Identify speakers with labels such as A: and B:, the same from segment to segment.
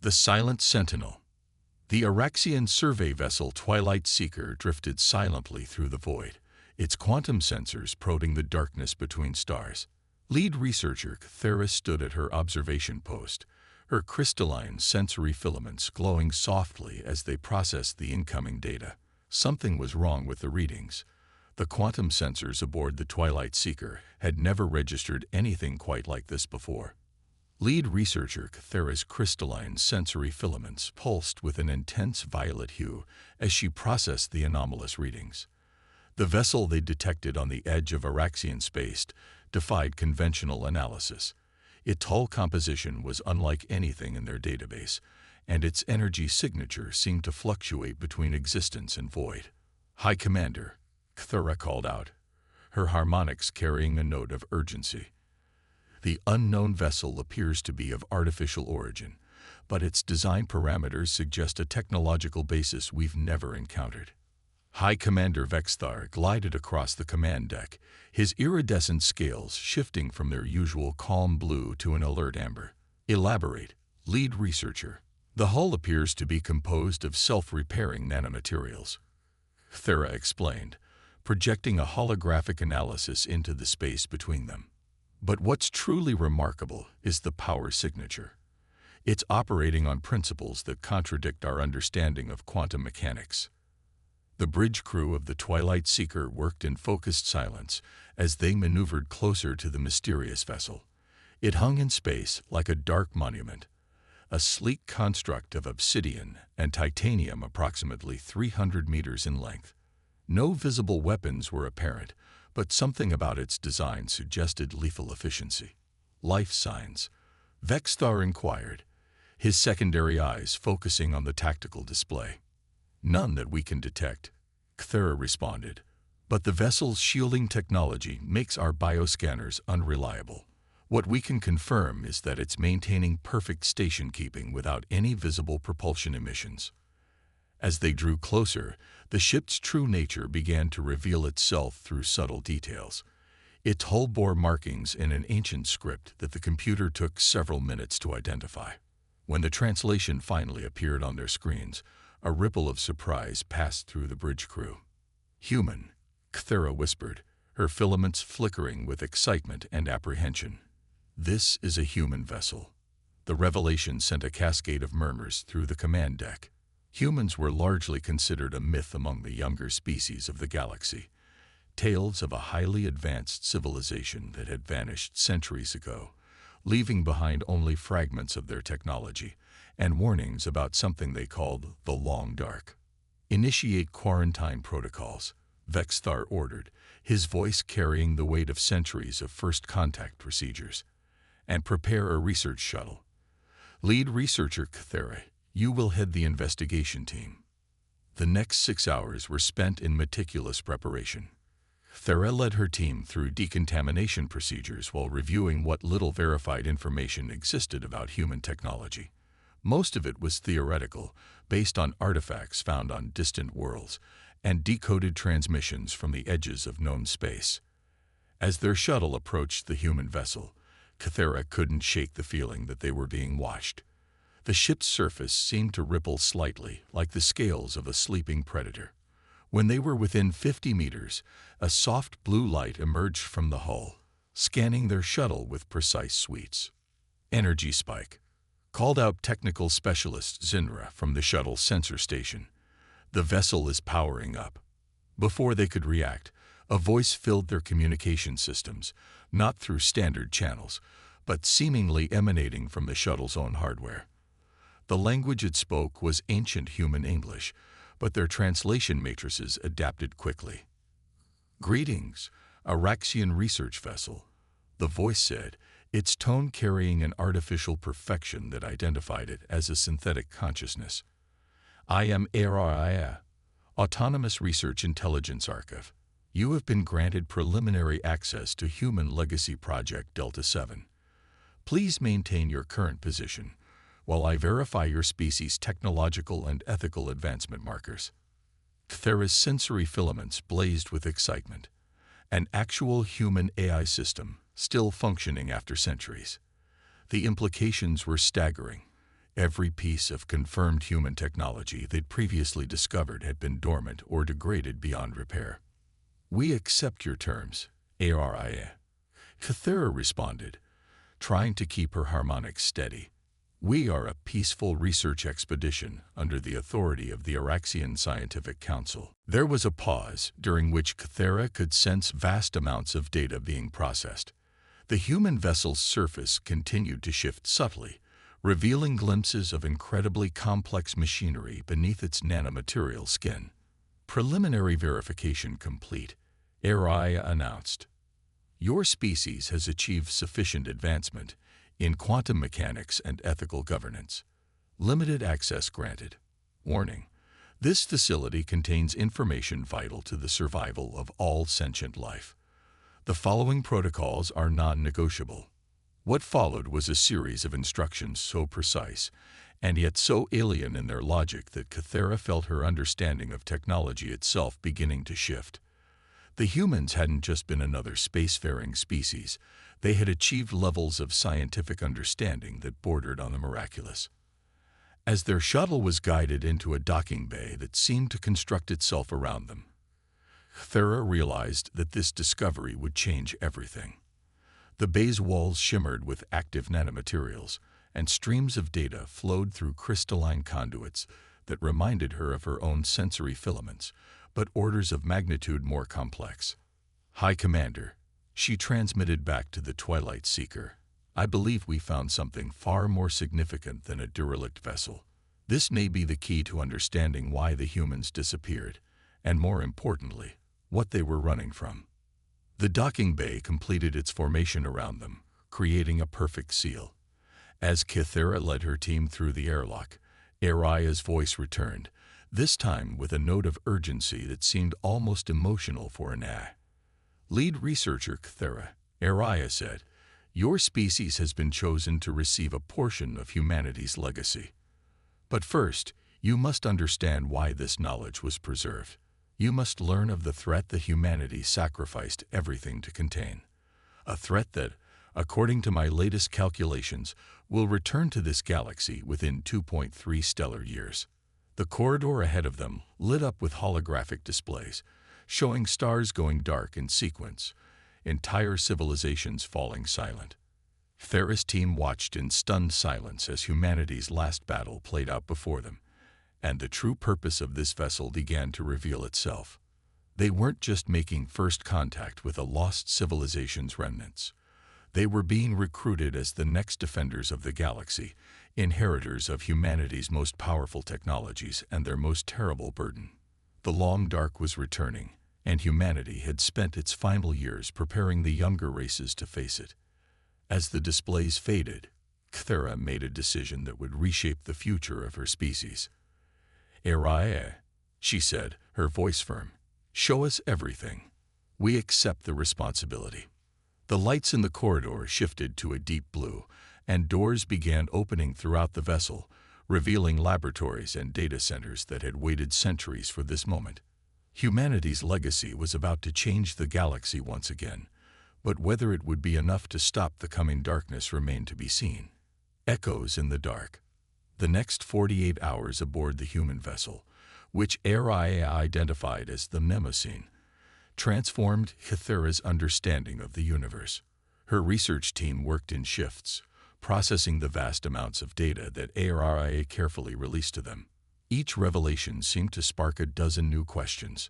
A: The Silent Sentinel. The Araxian survey vessel Twilight Seeker drifted silently through the void, its quantum sensors probing the darkness between stars. Lead researcher Cthera stood at her observation post, her crystalline sensory filaments glowing softly as they processed the incoming data. Something was wrong with the readings. The quantum sensors aboard the Twilight Seeker had never registered anything quite like this before. Lead researcher Cthera's crystalline sensory filaments pulsed with an intense violet hue as she processed the anomalous readings. The vessel they detected on the edge of Araxian space defied conventional analysis. Its hull composition was unlike anything in their database, and its energy signature seemed to fluctuate between existence and void. "High Commander," Cthera called out, her harmonics carrying a note of urgency. "The unknown vessel appears to be of artificial origin, but its design parameters suggest a technological basis we've never encountered." High Commander Vexthar glided across the command deck, his iridescent scales shifting from their usual calm blue to an alert amber. "Elaborate, lead researcher." "The hull appears to be composed of self-repairing nanomaterials," Cthera explained, projecting a holographic analysis into the space between them. "But what's truly remarkable is the power signature. It's operating on principles that contradict our understanding of quantum mechanics." The bridge crew of the Twilight Seeker worked in focused silence as they maneuvered closer to the mysterious vessel. It hung in space like a dark monument, a sleek construct of obsidian and titanium approximately 300 meters in length. No visible weapons were apparent, but something about its design suggested lethal efficiency. "Life signs?" Vexthar inquired, his secondary eyes focusing on the tactical display. "None that we can detect," Cthera responded, "but the vessel's shielding technology makes our bioscanners unreliable. What we can confirm is that it's maintaining perfect station keeping without any visible propulsion emissions." As they drew closer, the ship's true nature began to reveal itself through subtle details. Its hull bore markings in an ancient script that the computer took several minutes to identify. When the translation finally appeared on their screens, a ripple of surprise passed through the bridge crew. "Human," Cthera whispered, her filaments flickering with excitement and apprehension. "This is a human vessel." The revelation sent a cascade of murmurs through the command deck. Humans were largely considered a myth among the younger species of the galaxy, tales of a highly advanced civilization that had vanished centuries ago, leaving behind only fragments of their technology and warnings about something they called the Long Dark. "Initiate quarantine protocols," Vexthar ordered, his voice carrying the weight of centuries of first contact procedures. "And prepare a research shuttle. Lead researcher Cthera, you will head the investigation team." The next 6 hours were spent in meticulous preparation. Cthera led her team through decontamination procedures while reviewing what little verified information existed about human technology. Most of it was theoretical, based on artifacts found on distant worlds and decoded transmissions from the edges of known space. As their shuttle approached the human vessel, Cthera couldn't shake the feeling that they were being watched. The ship's surface seemed to ripple slightly, like the scales of a sleeping predator. When they were within 50 meters, a soft blue light emerged from the hull, scanning their shuttle with precise sweeps. "Energy spike," called out technical specialist Zinra from the shuttle sensor station. "The vessel is powering up." Before they could react, a voice filled their communication systems, not through standard channels, but seemingly emanating from the shuttle's own hardware. The language it spoke was ancient human English, but their translation matrices adapted quickly. "Greetings, Araxian research vessel," the voice said, its tone carrying an artificial perfection that identified it as a synthetic consciousness. "I am ARIA, Autonomous Research Intelligence Archive. You have been granted preliminary access to Human Legacy Project Delta 7. Please maintain your current position while I verify your species' technological and ethical advancement markers." Cthera's sensory filaments blazed with excitement. An actual human AI system, still functioning after centuries. The implications were staggering. Every piece of confirmed human technology they'd previously discovered had been dormant or degraded beyond repair. "We accept your terms, Aria," Kythera responded, trying to keep her harmonics steady. "We are a peaceful research expedition under the authority of the Araxian Scientific Council." There was a pause, during which Kythera could sense vast amounts of data being processed. The human vessel's surface continued to shift subtly, revealing glimpses of incredibly complex machinery beneath its nanomaterial skin. "Preliminary verification complete," Aria announced. "Your species has achieved sufficient advancement in quantum mechanics and ethical governance. Limited access granted. Warning: this facility contains information vital to the survival of all sentient life. The following protocols are non-negotiable." What followed was a series of instructions so precise, and yet so alien in their logic, that Kythera felt her understanding of technology itself beginning to shift. The humans hadn't just been another spacefaring species. They had achieved levels of scientific understanding that bordered on the miraculous. As their shuttle was guided into a docking bay that seemed to construct itself around them, Kythera realized that this discovery would change everything. The bay's walls shimmered with active nanomaterials, and streams of data flowed through crystalline conduits that reminded her of her own sensory filaments, but orders of magnitude more complex. "High Commander," she transmitted back to the Twilight Seeker, "I believe we found something far more significant than a derelict vessel. This may be the key to understanding why the humans disappeared, and more importantly, what they were running from." The docking bay completed its formation around them, creating a perfect seal. As Kythera led her team through the airlock, Aria's voice returned, this time with a note of urgency that seemed almost emotional for an A. "Lead researcher Kythera," Aria said, "your species has been chosen to receive a portion of humanity's legacy. But first, you must understand why this knowledge was preserved. You must learn of the threat that humanity sacrificed everything to contain. A threat that, according to my latest calculations, will return to this galaxy within 2.3 stellar years." The corridor ahead of them lit up with holographic displays, showing stars going dark in sequence, entire civilizations falling silent. Kythera's team watched in stunned silence as humanity's last battle played out before them, and the true purpose of this vessel began to reveal itself. They weren't just making first contact with a lost civilization's remnants. They were being recruited as the next defenders of the galaxy, inheritors of humanity's most powerful technologies and their most terrible burden. The long dark was returning, and humanity had spent its final years preparing the younger races to face it. As the displays faded, Kythera made a decision that would reshape the future of her species. "Aria," she said, her voice firm, "show us everything. We accept the responsibility." The lights in the corridor shifted to a deep blue, and doors began opening throughout the vessel, revealing laboratories and data centers that had waited centuries for this moment. Humanity's legacy was about to change the galaxy once again, but whether it would be enough to stop the coming darkness remained to be seen. Echoes in the dark. The next 48 hours aboard the human vessel, which Aria identified as the Mnemosyne, transformed Kythera's understanding of the universe. Her research team worked in shifts, processing the vast amounts of data that Aria carefully released to them. Each revelation seemed to spark a dozen new questions.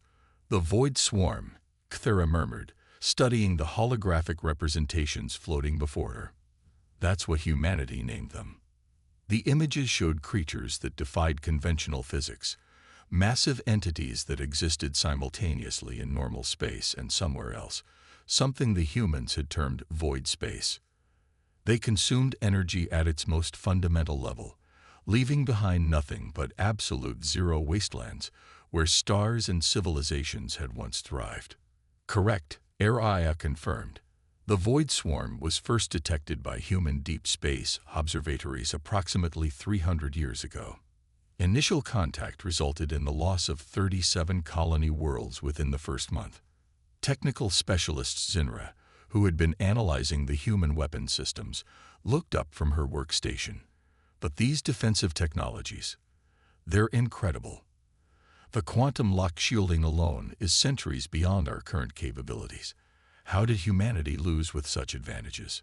A: "The Void Swarm," Kythera murmured, studying the holographic representations floating before her. "That's what humanity named them." The images showed creatures that defied conventional physics, massive entities that existed simultaneously in normal space and somewhere else, something the humans had termed void space. They consumed energy at its most fundamental level, leaving behind nothing but absolute zero wastelands where stars and civilizations had once thrived. "Correct," Aria confirmed. "The Void Swarm was first detected by human deep space observatories approximately 300 years ago. Initial contact resulted in the loss of 37 colony worlds within the first month. Technical specialist Zinra, who had been analyzing the human weapon systems, looked up from her workstation. But these defensive technologies, they're incredible. The quantum lock shielding alone is centuries beyond our current capabilities. How did humanity lose with such advantages?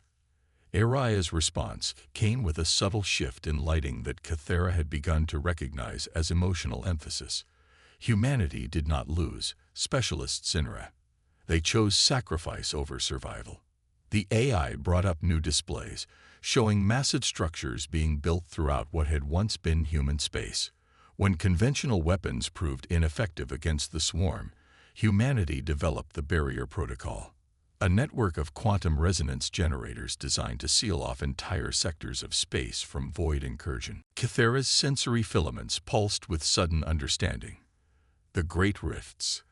A: Aria's response came with a subtle shift in lighting that Kythera had begun to recognize as emotional emphasis. Humanity did not lose, specialists Sinra. They chose sacrifice over survival. The AI brought up new displays, showing massive structures being built throughout what had once been human space. When conventional weapons proved ineffective against the swarm, humanity developed the barrier protocol, a network of quantum resonance generators designed to seal off entire sectors of space from void incursion. Kythera's sensory filaments pulsed with sudden understanding. The Great Rifts,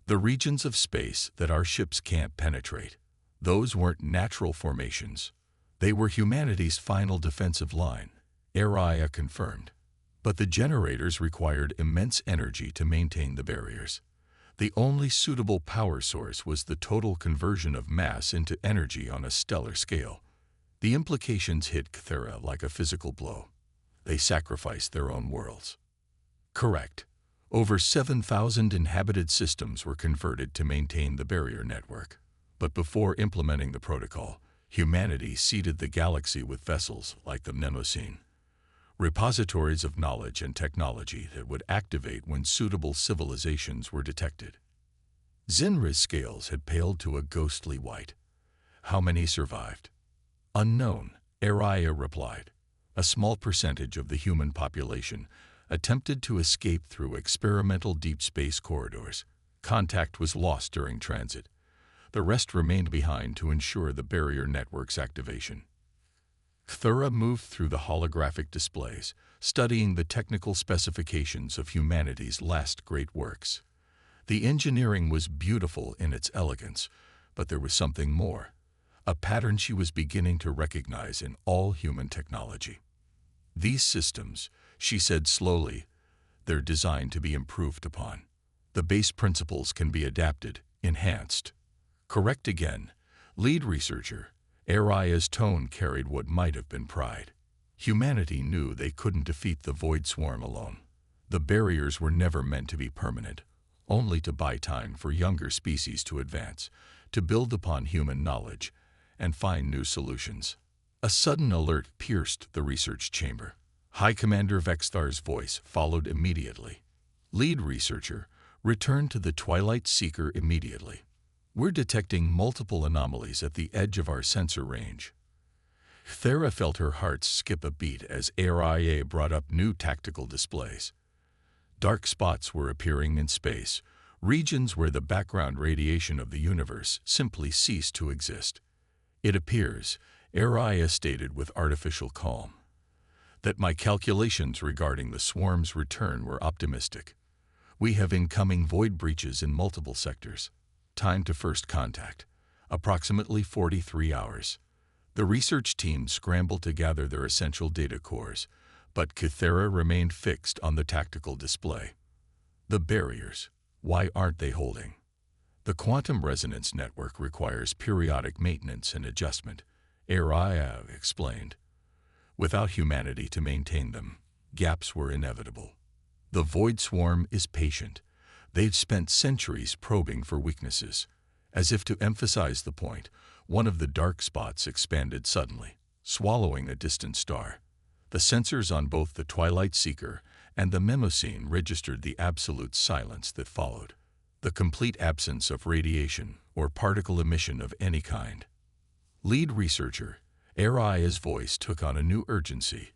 A: the regions of space that our ships can't penetrate, those weren't natural formations. They were humanity's final defensive line, Aria confirmed. But the generators required immense energy to maintain the barriers. The only suitable power source was the total conversion of mass into energy on a stellar scale. The implications hit Kythera like a physical blow. They sacrificed their own worlds. Correct. Over 7,000 inhabited systems were converted to maintain the barrier network. But before implementing the protocol, humanity seeded the galaxy with vessels like the Mnemosyne, repositories of knowledge and technology that would activate when suitable civilizations were detected. Zinra's scales had paled to a ghostly white. How many survived? Unknown, Aria replied. A small percentage of the human population attempted to escape through experimental deep space corridors. Contact was lost during transit. The rest remained behind to ensure the barrier network's activation. Kythera moved through the holographic displays, studying the technical specifications of humanity's last great works. The engineering was beautiful in its elegance, but there was something more, a pattern she was beginning to recognize in all human technology. These systems, she said slowly, they're designed to be improved upon. The base principles can be adapted, enhanced. Correct again, lead researcher. Aria's tone carried what might have been pride. Humanity knew they couldn't defeat the void swarm alone. The barriers were never meant to be permanent, only to buy time for younger species to advance, to build upon human knowledge, and find new solutions. A sudden alert pierced the research chamber. High Commander Vexthar's voice followed immediately. Lead researcher, return to the Twilight Seeker immediately. We're detecting multiple anomalies at the edge of our sensor range. Kythera felt her heart skip a beat as Aria brought up new tactical displays. Dark spots were appearing in space, regions where the background radiation of the universe simply ceased to exist. It appears, Aria stated with artificial calm, that my calculations regarding the swarm's return were optimistic. We have incoming void breaches in multiple sectors. Time to first contact, approximately 43 hours. The research team scrambled to gather their essential data cores, but Kythera remained fixed on the tactical display. The barriers, why aren't they holding? The quantum resonance network requires periodic maintenance and adjustment, Aria explained. Without humanity to maintain them, gaps were inevitable. The void swarm is patient. They've spent centuries probing for weaknesses. As if to emphasize the point, one of the dark spots expanded suddenly, swallowing a distant star. The sensors on both the Twilight Seeker and the Mnemosyne registered the absolute silence that followed, the complete absence of radiation or particle emission of any kind. Lead researcher, Aria's voice took on a new urgency.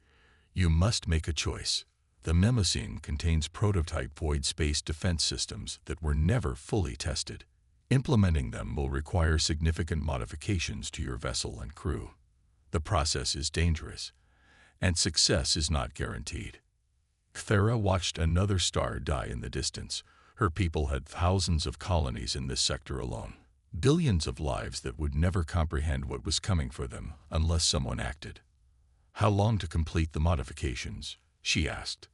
A: You must make a choice. The Mnemosyne contains prototype void space defense systems that were never fully tested. Implementing them will require significant modifications to your vessel and crew. The process is dangerous, and success is not guaranteed. Kythera watched another star die in the distance. Her people had thousands of colonies in this sector alone. Billions of lives that would never comprehend what was coming for them unless someone acted. How long to complete the modifications? She asked.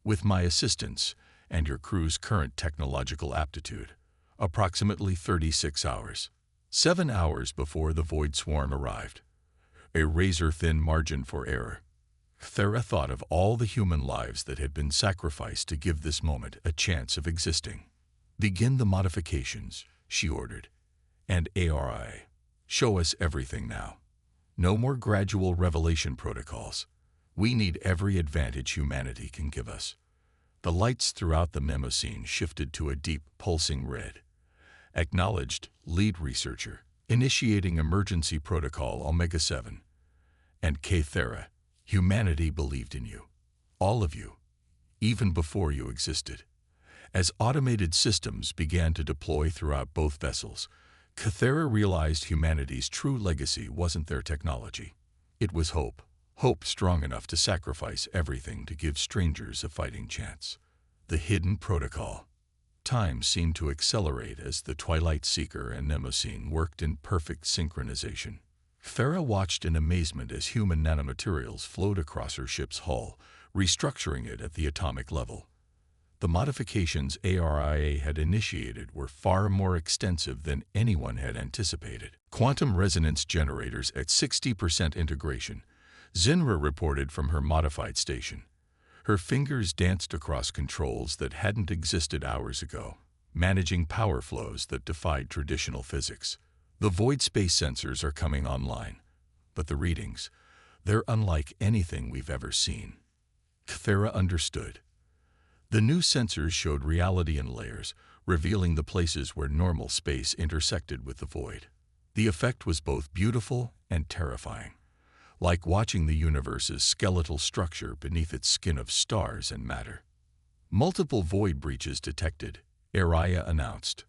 A: With my assistance and your crew's current technological aptitude, approximately 36 hours. 7 hours before the void swarm arrived. A razor-thin margin for error. Thera thought of all the human lives that had been sacrificed to give this moment a chance of existing. "Begin the modifications," she ordered. "And ARI, show us everything now. No more gradual revelation protocols. We need every advantage humanity can give us." The lights throughout the mnemoscene shifted to a deep, pulsing red. "Acknowledged, lead researcher. Initiating emergency protocol Omega-7. And K-Thera, humanity believed in you. All of you. Even before you existed." As automated systems began to deploy throughout both vessels, K-Thera realized humanity's true legacy wasn't their technology. It was hope. Hope strong enough to sacrifice everything to give strangers a fighting chance. The hidden protocol. Time seemed to accelerate as the Twilight Seeker and Mnemoscene worked in perfect synchronization. Thera watched in amazement as human nanomaterials flowed across her ship's hull, restructuring it at the atomic level. The modifications ARIA had initiated were far more extensive than anyone had anticipated. Quantum resonance generators at 60% integration, Zinra reported from her modified station. Her fingers danced across controls that hadn't existed hours ago, managing power flows that defied traditional physics. The void space sensors are coming online, but the readings, they're unlike anything we've ever seen. Thera understood. The new sensors showed reality in layers, revealing the places where normal space intersected with the void. The effect was both beautiful and terrifying, like watching the universe's skeletal structure beneath its skin of stars and matter. "Multiple void breaches detected," Araya announced.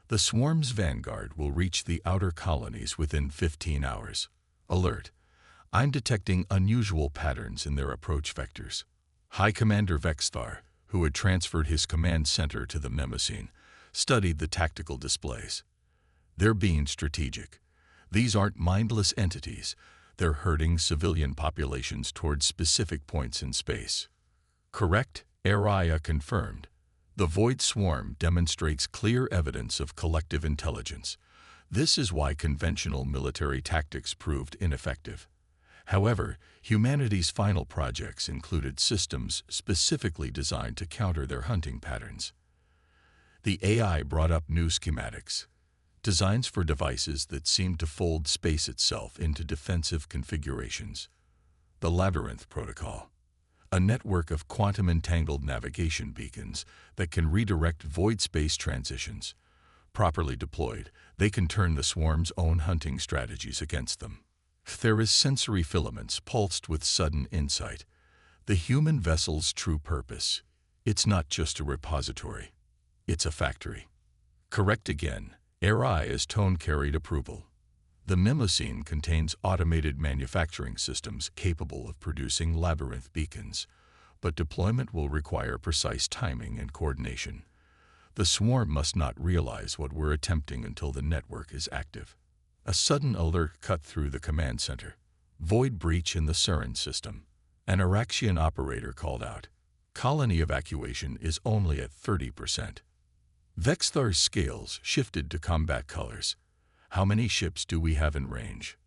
A: "The swarm's vanguard will reach the outer colonies within 15 hours. Alert! I'm detecting unusual patterns in their approach vectors." High Commander Vexthar, who had transferred his command center to the Mnemoscene, studied the tactical displays. "They're being strategic. These aren't mindless entities. They're herding civilian populations towards specific points in space." "Correct," Araya confirmed. "The Void Swarm demonstrates clear evidence of collective intelligence. This is why conventional military tactics proved ineffective." However, humanity's final projects included systems specifically designed to counter their hunting patterns. The AI brought up new schematics, designs for devices that seemed to fold space itself into defensive configurations. The Labyrinth Protocol, a network of quantum-entangled navigation beacons that can redirect void space transitions. Properly deployed, they can turn the swarm's own hunting strategies against them. Thera's sensory filaments pulsed with sudden insight. The human vessel's true purpose. It's not just a repository. It's a factory. Correct again. Araya's tone carried approval. The Mnemoscene contains automated manufacturing systems capable of producing labyrinth beacons, but deployment will require precise timing and coordination. The swarm must not realize what we're attempting until the network is active. A sudden alert cut through the command center. "Void breach in the Surin system." An Araxian operator called out. "Colony evacuation is only at 30%. Vexthar's scales shifted to combat colors. "How many ships do we have in range?"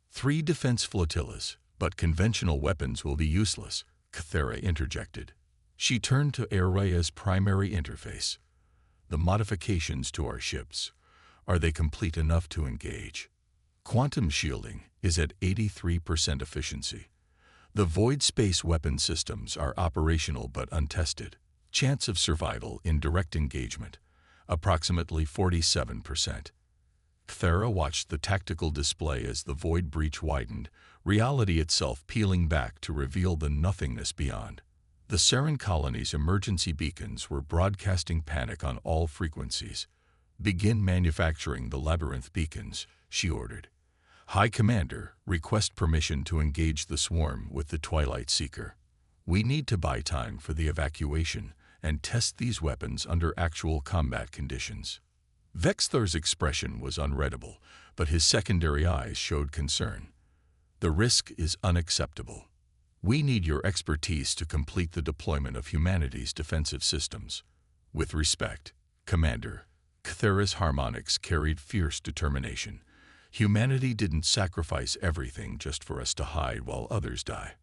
A: 3 defense flotillas, but conventional weapons will be useless," Thera interjected. She turned to Araya's primary interface. "The modifications to our ships, are they complete enough to engage?" "Quantum shielding is at 83% efficiency. The void space weapon systems are operational but untested. Chance of survival in direct engagement, approximately 47%. Thera watched the tactical display as the void breach widened, reality itself peeling back to reveal the nothingness beyond. The Sarin colony's emergency beacons were broadcasting panic on all frequencies. "Begin manufacturing the labyrinth beacons," she ordered. "High Commander, request permission to engage the swarm with the Twilight Seeker. We need to buy time for the evacuation and test these weapons under actual combat conditions." Vexthar's expression was unreadable, but his secondary eyes showed concern. "The risk is unacceptable. We need your expertise to complete the deployment of humanity's defensive systems. With respect, Commander." Thera's harmonics carried fierce determination. "Humanity didn't sacrifice everything just for us to hide while others die.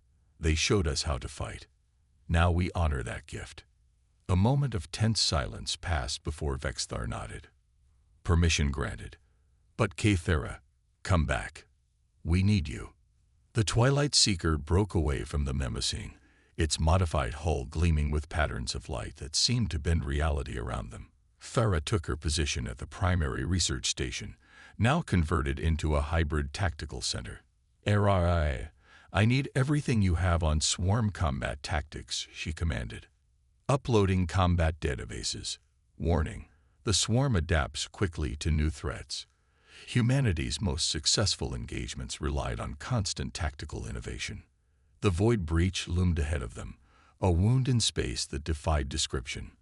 A: They showed us how to fight. Now we honor that gift." A moment of tense silence passed before Vexthar nodded. "Permission granted. But Kathera, come back. We need you." The Twilight Seeker broke away from the Mnemosyne, its modified hull gleaming with patterns of light that seemed to bend reality around them. Thera took her position at the primary research station, now converted into a hybrid tactical center. I need everything you have on swarm combat tactics," she commanded. "Uploading combat databases. Warning: the swarm adapts quickly to new threats." Humanity's most successful engagements relied on constant tactical innovation. The void breach loomed ahead of them, a wound in space that defied description.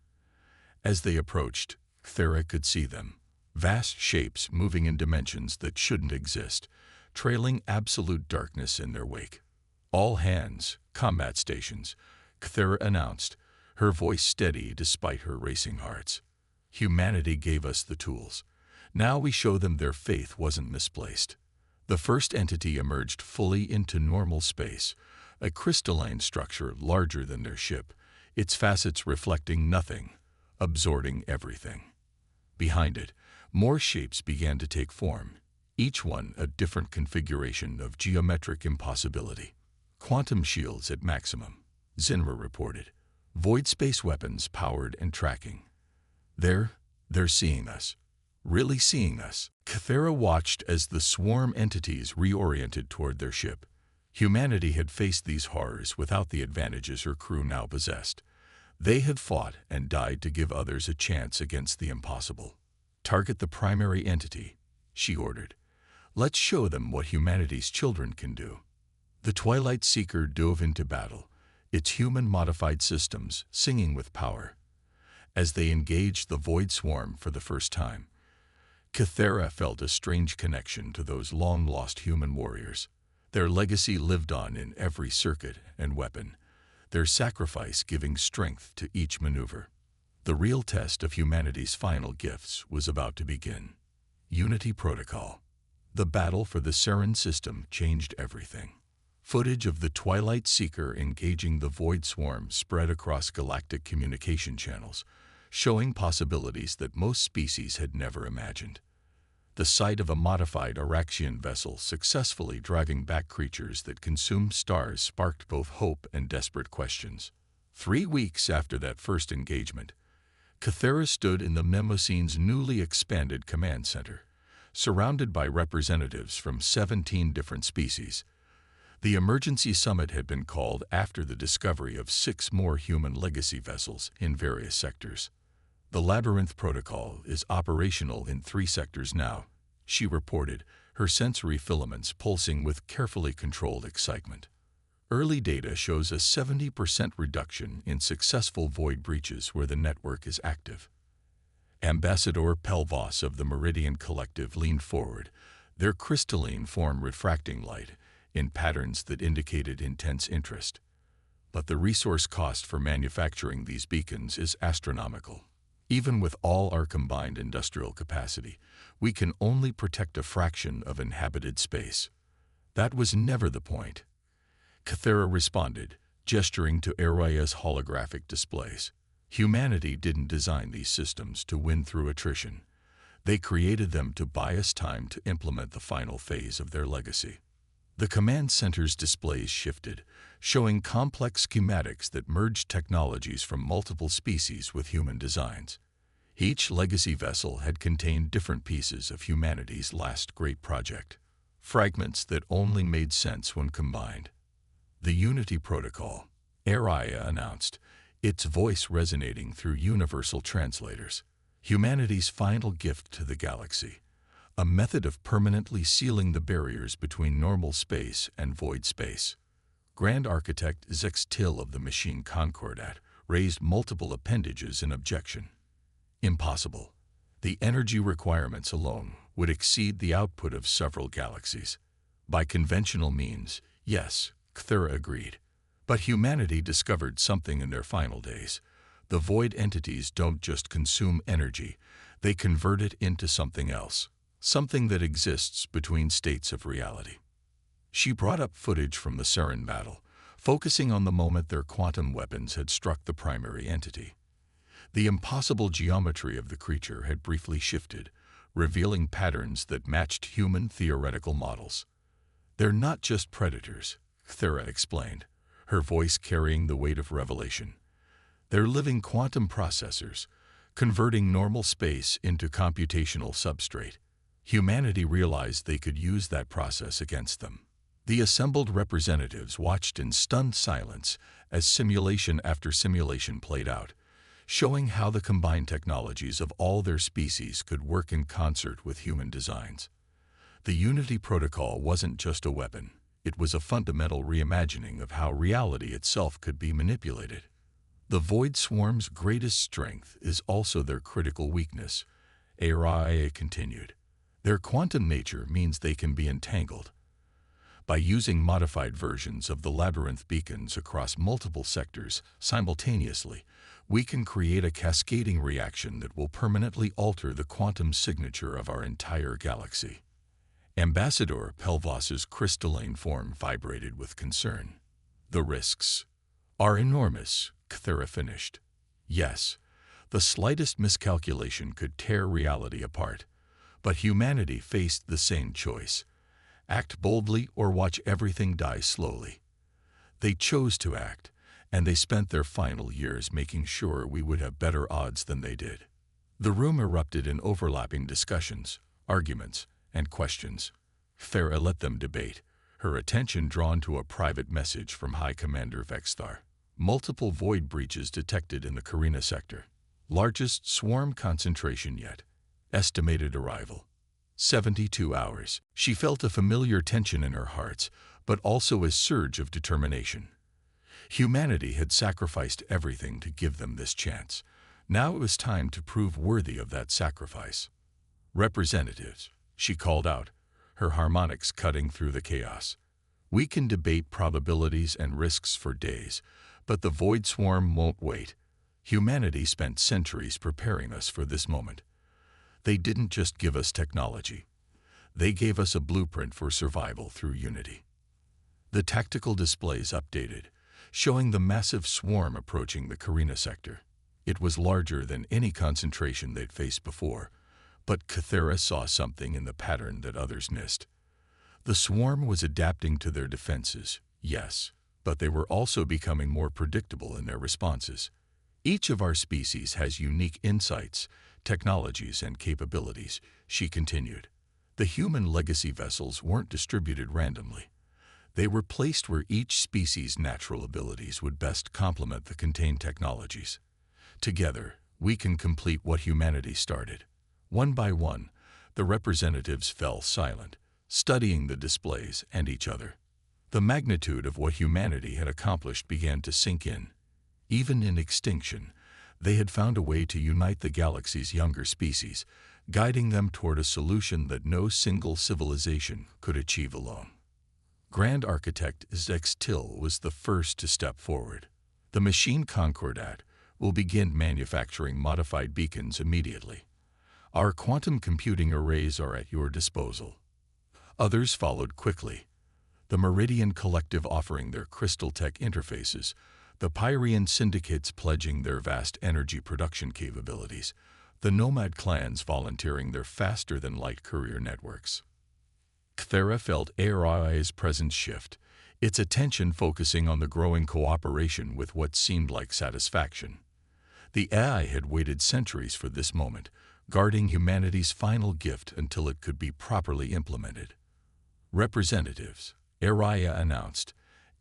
A: As they approached, Thera could see them, vast shapes moving in dimensions that shouldn't exist, trailing absolute darkness in their wake. "All hands, combat stations," Thera announced, her voice steady despite her racing hearts. "Humanity gave us the tools. Now we show them their faith wasn't misplaced." The first entity emerged fully into normal space, a crystalline structure larger than their ship, its facets reflecting nothing, absorbing everything. Behind it, more shapes began to take form, each one a different configuration of geometric impossibility. "Quantum shields at maximum," Zinra reported. "Void space weapons powered and tracking." They're seeing us. Really seeing us. Kathera watched as the swarm entities reoriented toward their ship. Humanity had faced these horrors without the advantages her crew now possessed. They had fought and died to give others a chance against the impossible. "Target the primary entity," she ordered. "Let's show them what humanity's children can do." The Twilight Seeker dove into battle, its human-modified systems singing with power. As they engaged the Void Swarm for the first time, Kathera felt a strange connection to those long-lost human warriors. Their legacy lived on in every circuit and weapon, their sacrifice giving strength to each maneuver. The real test of humanity's final gifts was about to begin. Unity Protocol. The battle for the Saren system changed everything. Footage of the Twilight Seeker engaging the Void Swarm spread across galactic communication channels, showing possibilities that most species had never imagined. The sight of a modified Araxian vessel successfully driving back creatures that consumed stars sparked both hope and desperate questions. 3 weeks after that first engagement, Kathera stood in the Mnemosyne's newly expanded command center, surrounded by representatives from 17 different species. The emergency summit had been called after the discovery of 6 more human legacy vessels in various sectors. "The Labyrinth Protocol is operational in 3 sectors now," she reported, her sensory filaments pulsing with carefully controlled excitement. Early data shows a 70% reduction in successful void breaches where the network is active. Ambassador Pelvos of the Meridian Collective leaned forward, their crystalline form refracting light in patterns that indicated intense interest. "But the resource cost for manufacturing these beacons is astronomical. Even with all our combined industrial capacity, we can only protect a fraction of inhabited space." "That was never the point," Kathera responded, gesturing to Araya's holographic displays. "Humanity didn't design these systems to win through attrition. They created them to buy us time to implement the final phase of their legacy." The command center's displays shifted, showing complex schematics that merged technologies from multiple species with human designs. Each legacy vessel had contained different pieces of humanity's last great project, fragments that only made sense when combined. "The Unity Protocol," Araya announced, its voice resonating through universal translators. "Humanity's final gift to the galaxy. A method of permanently sealing the barriers between normal space and void space." Grand Architect Zex Till of the Machine Concordat raised multiple appendages in objection. "Impossible. The energy requirements alone would exceed the output of several galaxies." "By conventional means, yes," Kathera agreed. "But humanity discovered something in their final days. The void entities don't just consume energy, they convert it into something else. Something that exists between states of reality." She brought up footage from the Saren battle, focusing on the moment their quantum weapons had struck the primary entity. The impossible geometry of the creature had briefly shifted, revealing patterns that matched human theoretical models. "They're not just predators," Thera explained, her voice carrying the weight of revelation. "They're living quantum processors, converting normal space into computational substrate." Humanity realized they could use that process against them. The assembled representatives watched in stunned silence as simulation after simulation played out, showing how the combined technologies of all their species could work in concert with human designs. The Unity Protocol wasn't just a weapon, it was a fundamental reimagining of how reality itself could be manipulated. The Void Swarm's greatest strength is also their critical weakness, Araya continued. Their quantum nature means they can be entangled. By using modified versions of the labyrinth beacons across multiple sectors simultaneously, we can create a cascading reaction that will permanently alter the quantum signature of our entire galaxy. Ambassador Pelvas's crystalline form vibrated with concern. "The risks are enormous," Cthera finished. "Yes, the slightest miscalculation could tear reality apart, but humanity faced the same choice: act boldly or watch everything die slowly. They chose to act, and they spent their final years making sure we would have better odds than they did." The room erupted in overlapping discussions, arguments, and questions. Thera let them debate, her attention drawn to a private message from High Commander Vexthar. "Multiple void breaches detected in the Carina sector. Largest swarm concentration yet. Estimated arrival 72 hours. She felt a familiar tension in her heart, but also a surge of determination. Humanity had sacrificed everything to give them this chance. Now it was time to prove worthy of that sacrifice. "Representatives," she called out, her harmonics cutting through the chaos. "We can debate probabilities and risks for days, but the Void Swarm won't wait. Humanity spent centuries preparing us for this moment. They didn't just give us technology. They gave us a blueprint for survival through unity." The tactical displays updated, showing the massive swarm approaching the Carina sector. It was larger than any concentration they'd faced before, but Cthera saw something in the pattern that others missed. The swarm was adapting to their defenses, yes, but they were also becoming more predictable in their responses. "Each of our species has unique insights, technologies, and capabilities," she continued. "The human legacy vessels weren't distributed randomly. They were placed where each species' natural abilities would best complement the contained technologies. Together, we can complete what humanity started." One by one, the representatives fell silent, studying the displays and each other. The magnitude of what humanity had accomplished began to sink in. Even in extinction, they had found a way to unite the galaxy's younger species, guiding them toward a solution that no single civilization could achieve alone. Grand Architect Zex Till was the first to step forward. "The machine Concordat will begin manufacturing modified beacons immediately. Our quantum computing arrays are at your disposal." Others followed quickly. The Meridian Collective offering their crystal tech interfaces, the Pyrian syndicates pledging their vast energy production capabilities, the Nomad clans volunteering their faster-than-light courier networks. Cthera felt Arai's presence shift, its attention focusing on the growing cooperation with what seemed like satisfaction. The AI had waited centuries for this moment, guarding humanity's final gift until it could be properly implemented. "Representatives," Araya announced,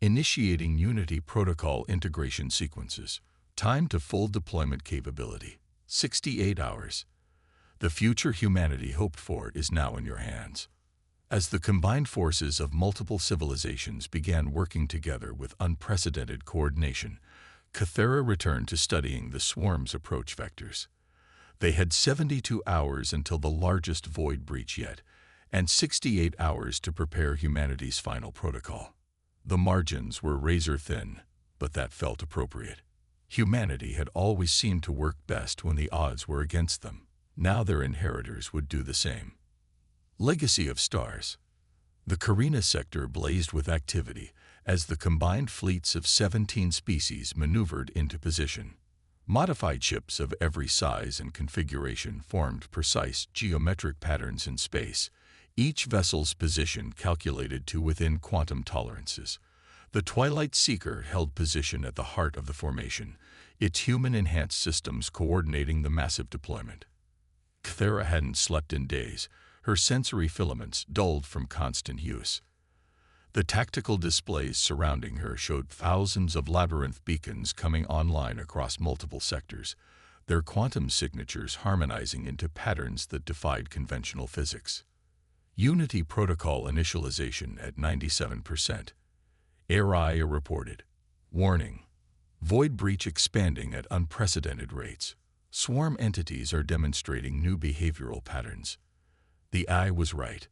A: initiating Unity Protocol integration sequences. "Time to full deployment capability. 68 hours. The future humanity hoped for is now in your hands." As the combined forces of multiple civilizations began working together with unprecedented coordination, Cthera returned to studying the swarm's approach vectors. They had 72 hours until the largest void breach yet, and 68 hours to prepare humanity's final protocol. The margins were razor-thin, but that felt appropriate. Humanity had always seemed to work best when the odds were against them. Now their inheritors would do the same. Legacy of stars. The Carina sector blazed with activity as the combined fleets of 17 species maneuvered into position. Modified ships of every size and configuration formed precise geometric patterns in space, each vessel's position calculated to within quantum tolerances. The Twilight Seeker held position at the heart of the formation, its human-enhanced systems coordinating the massive deployment. Cthera hadn't slept in days, her sensory filaments dulled from constant use. The tactical displays surrounding her showed thousands of labyrinth beacons coming online across multiple sectors, their quantum signatures harmonizing into patterns that defied conventional physics. Unity protocol initialization at 97%. Araya reported. Warning. Void breach expanding at unprecedented rates. Swarm entities are demonstrating new behavioral patterns. The eye was right.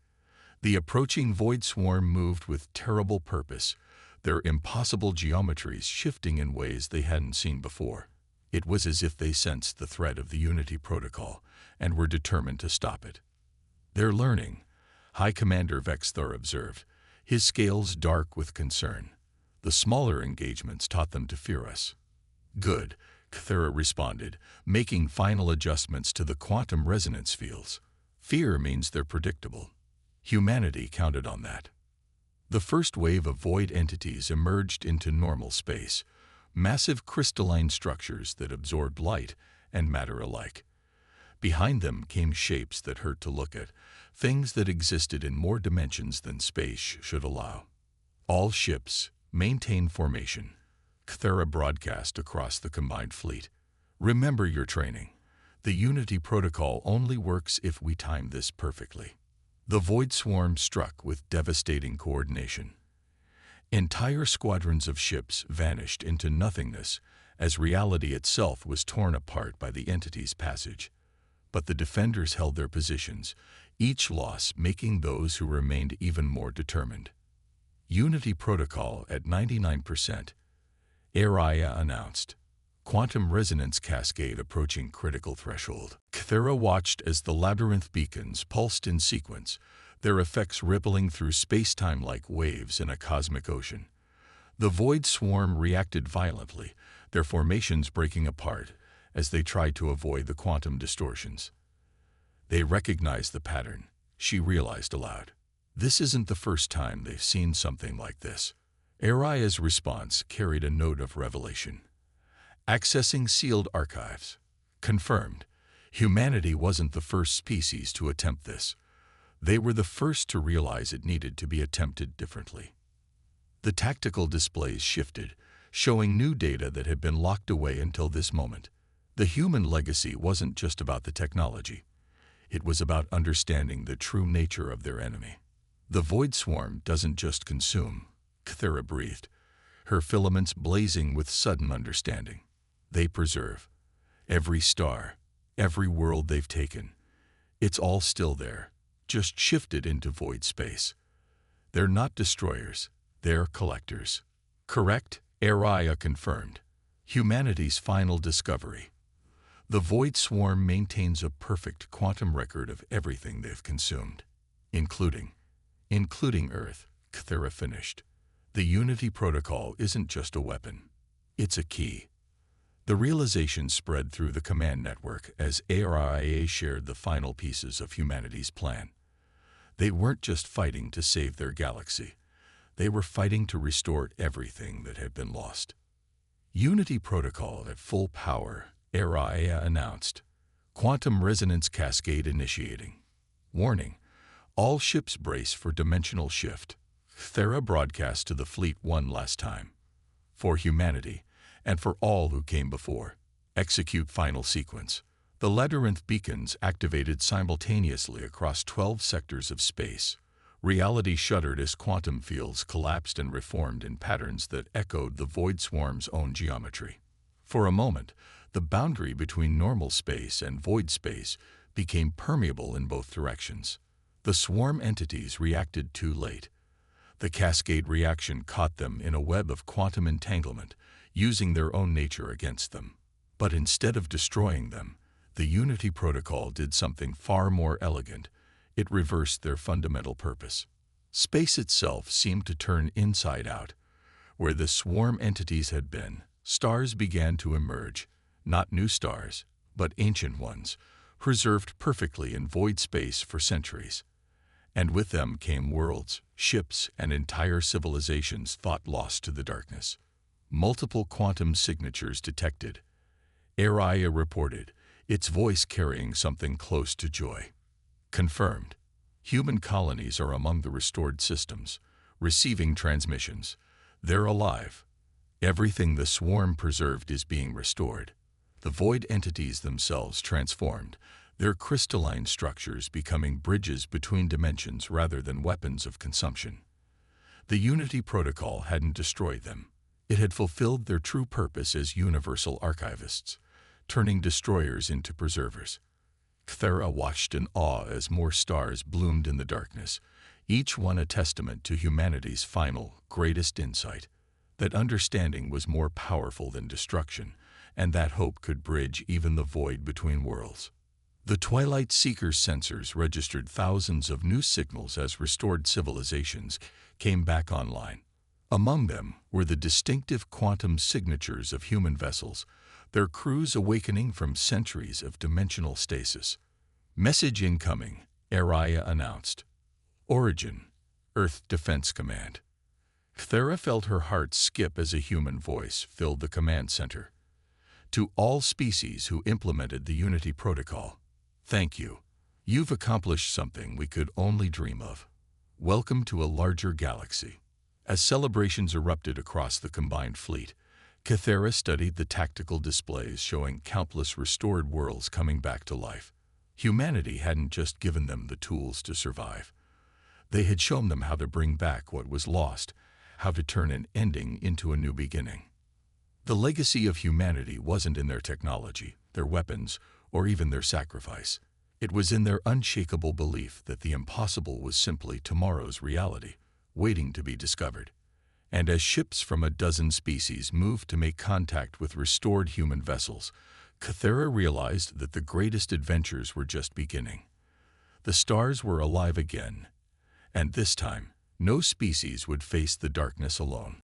A: The approaching void swarm moved with terrible purpose, their impossible geometries shifting in ways they hadn't seen before. It was as if they sensed the threat of the Unity protocol and were determined to stop it. They're learning, High Commander Vexthor observed, his scales dark with concern. The smaller engagements taught them to fear us. Good, Cthera responded, making final adjustments to the quantum resonance fields. Fear means they're predictable. Humanity counted on that. The first wave of void entities emerged into normal space, massive crystalline structures that absorbed light and matter alike. Behind them came shapes that hurt to look at, things that existed in more dimensions than space should allow. All ships, maintain formation, Cthera broadcast across the combined fleet. Remember your training. The Unity protocol only works if we time this perfectly. The void swarm struck with devastating coordination. Entire squadrons of ships vanished into nothingness as reality itself was torn apart by the entity's passage. But the defenders held their positions, each loss making those who remained even more determined. Unity protocol at 99%. Araya announced. Quantum resonance cascade approaching critical threshold. Cthera watched as the labyrinth beacons pulsed in sequence, their effects rippling through space-time like waves in a cosmic ocean. The void swarm reacted violently, their formations breaking apart as they tried to avoid the quantum distortions. They recognized the pattern, she realized aloud. This isn't the first time they've seen something like this. Araya's response carried a note of revelation. Accessing sealed archives. Confirmed. Humanity wasn't the first species to attempt this. They were the first to realize it needed to be attempted differently. The tactical displays shifted, showing new data that had been locked away until this moment. The human legacy wasn't just about the technology. It was about understanding the true nature of their enemy. The void swarm doesn't just consume, Cthera breathed, her filaments blazing with sudden understanding. They preserve. Every star, every world they've taken. It's all still there, just shifted into void space. They're not destroyers, they're collectors. Correct, Araya confirmed. Humanity's final discovery. The void swarm maintains a perfect quantum record of everything they've consumed, including Earth, Cthera finished. The Unity protocol isn't just a weapon, it's a key. The realization spread through the command network as Araya shared the final pieces of humanity's plan. They weren't just fighting to save their galaxy. They were fighting to restore everything that had been lost. Unity protocol at full power, Araya announced. Quantum resonance cascade initiating. Warning. All ships brace for dimensional shift. Cthera broadcast to the fleet one last time. For humanity, and for all who came before. Execute final sequence. The labyrinth beacons activated simultaneously across 12 sectors of space. Reality shuddered as quantum fields collapsed and reformed in patterns that echoed the void swarm's own geometry. For a moment, the boundary between normal space and void space became permeable in both directions. The swarm entities reacted too late. The cascade reaction caught them in a web of quantum entanglement, using their own nature against them. But instead of destroying them, the Unity protocol did something far more elegant. It reversed their fundamental purpose. Space itself seemed to turn inside out. Where the swarm entities had been, stars began to emerge, not new stars, but ancient ones, preserved perfectly in void space for centuries. And with them came worlds, ships, and entire civilizations thought lost to the darkness. Multiple quantum signatures detected. Araya reported, its voice carrying something close to joy. Confirmed. Human colonies are among the restored systems, receiving transmissions. They're alive. Everything the swarm preserved is being restored. The void entities themselves transformed, their crystalline structures becoming bridges between dimensions rather than weapons of consumption. The Unity Protocol hadn't destroyed them. It had fulfilled their true purpose as universal archivists, turning destroyers into preservers. Cthera watched in awe as more stars bloomed in the darkness, each one a testament to humanity's final, greatest insight, that understanding was more powerful than destruction, and that hope could bridge even the void between worlds. The Twilight Seeker's sensors registered thousands of new signals as restored civilizations came back online. Among them were the distinctive quantum signatures of human vessels, their crews awakening from centuries of dimensional stasis. Message incoming, Araya announced. Origin, Earth Defense Command. Cthera felt her heart skip as a human voice filled the command center. To all species who implemented the Unity Protocol, thank you. You've accomplished something we could only dream of. Welcome to a larger galaxy. As celebrations erupted across the combined fleet, Cthera studied the tactical displays showing countless restored worlds coming back to life. Humanity hadn't just given them the tools to survive. They had shown them how to bring back what was lost, how to turn an ending into a new beginning. The legacy of humanity wasn't in their technology, their weapons, or even their sacrifice. It was in their unshakable belief that the impossible was simply tomorrow's reality, waiting to be discovered. And as ships from a dozen species moved to make contact with restored human vessels, Cthera realized that the greatest adventures were just beginning. The stars were alive again, and this time, no species would face the darkness alone.